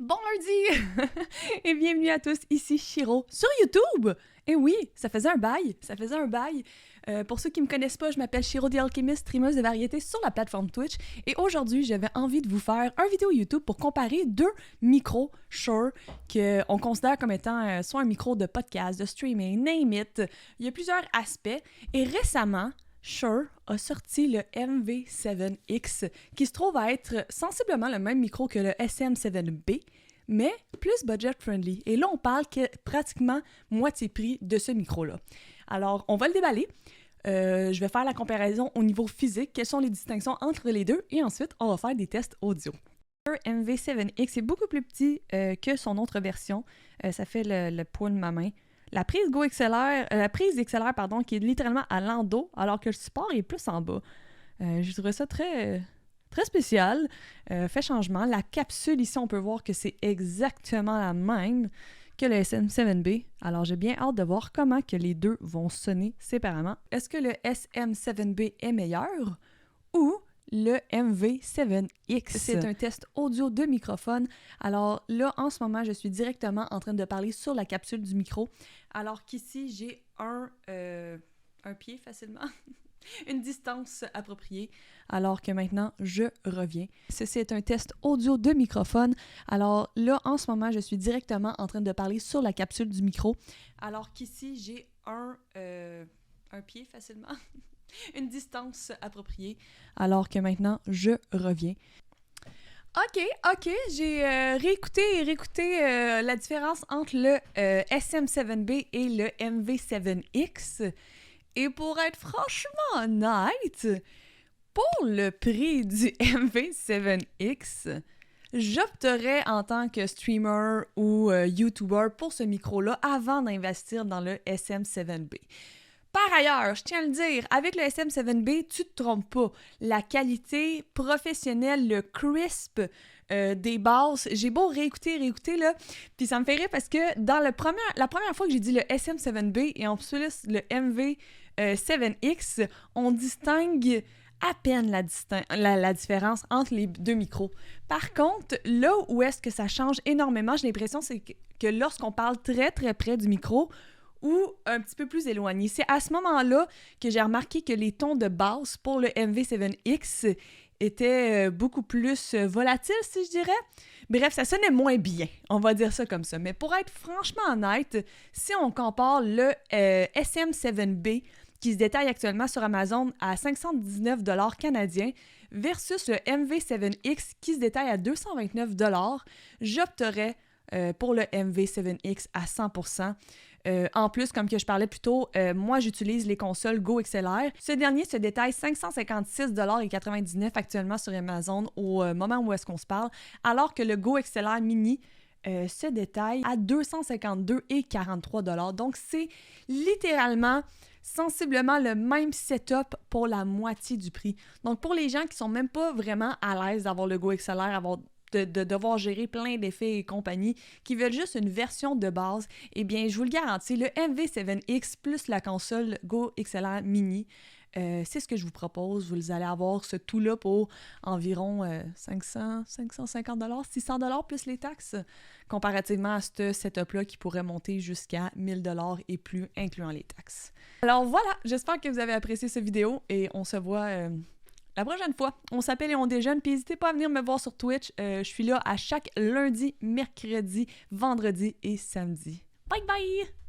Bon lundi! Et bienvenue à tous, ici Shiro sur YouTube! Et oui, ça faisait un bail. Pour ceux qui me connaissent pas, je m'appelle Shiro the Alchemist, streameuse de variété sur la plateforme Twitch. Et aujourd'hui, j'avais envie de vous faire un vidéo YouTube pour comparer deux micros Shure qu'on considère comme étant soit un micro de podcast, de streaming, name it. Il y a plusieurs aspects. Et récemment, Shure a sorti le MV7X, qui se trouve à être sensiblement le même micro que le SM7B, mais plus budget-friendly. Et là, on parle que pratiquement moitié prix de ce micro-là. Alors, on va le déballer. Je vais faire la comparaison au niveau physique, quelles sont les distinctions entre les deux, et ensuite, on va faire des tests audio. Le MV7X est beaucoup plus petit que son autre version. Ça fait le poids de ma main. La prise XLR, qui est littéralement à l'endos, alors que le support est plus en bas. Je trouve ça très spécial. Fait changement. La capsule, ici, on peut voir que c'est exactement la même que le SM7B. Alors, j'ai bien hâte de voir comment que les deux vont sonner séparément. Est-ce que le SM7B est meilleur ou le MV7X? C'est un test audio de microphone. Alors là, en ce moment, je suis directement en train de parler sur la capsule du micro. Alors qu'ici, j'ai un pied facilement, une distance appropriée. Alors que maintenant, je reviens. Ceci est un test audio de microphone. Alors là, en ce moment, je suis directement en train de parler sur la capsule du micro. Alors qu'ici, j'ai un pied facilement, une distance appropriée. Alors que maintenant, je reviens. OK, j'ai réécouté la différence entre le SM7B et le MV7X. Et pour être franchement honnête, pour le prix du MV7X, j'opterais en tant que streamer ou YouTuber pour ce micro-là avant d'investir dans le SM7B. Par ailleurs, je tiens à le dire, avec le SM7B, tu te trompes pas. La qualité professionnelle, le crisp des basses, j'ai beau réécouter, là, puis ça me fait rire parce que dans la première fois que j'ai dit le SM7B et en plus le MV7X, on distingue à peine la différence entre les deux micros. Par contre, là où est-ce que ça change énormément, j'ai l'impression c'est que lorsqu'on parle très très près du micro, ou un petit peu plus éloigné. C'est à ce moment-là que j'ai remarqué que les tons de basse pour le MV7X étaient beaucoup plus volatiles, si je dirais. Bref, ça sonnait moins bien, on va dire ça comme ça. Mais pour être franchement honnête, si on compare le SM7B, qui se détaille actuellement sur Amazon à 519$ canadiens, versus le MV7X, qui se détaille à 229$, j'opterais pour le MV7X à 100%. En plus, comme que je parlais plus tôt, moi, j'utilise les consoles Go XLR. Ce dernier se détaille 556$ actuellement sur Amazon au moment où est-ce qu'on se parle, alors que le Go XLR Mini se détaille à 252$ et 43$. Donc, c'est littéralement sensiblement le même setup pour la moitié du prix. Donc, pour les gens qui sont même pas vraiment à l'aise d'avoir le Go XLR, de devoir gérer plein d'effets et compagnie, qui veulent juste une version de base, eh bien, je vous le garantis, le MV7X plus la console Go XLR Mini, c'est ce que je vous propose. Vous allez avoir ce tout-là pour environ 500, 550$, 600$ plus les taxes, comparativement à ce setup-là qui pourrait monter jusqu'à 1000$ et plus, incluant les taxes. Alors voilà, j'espère que vous avez apprécié cette vidéo et on se voit la prochaine fois. On s'appelle et on déjeune, puis n'hésitez pas à venir me voir sur Twitch. Je suis là à chaque lundi, mercredi, vendredi et samedi. Bye bye!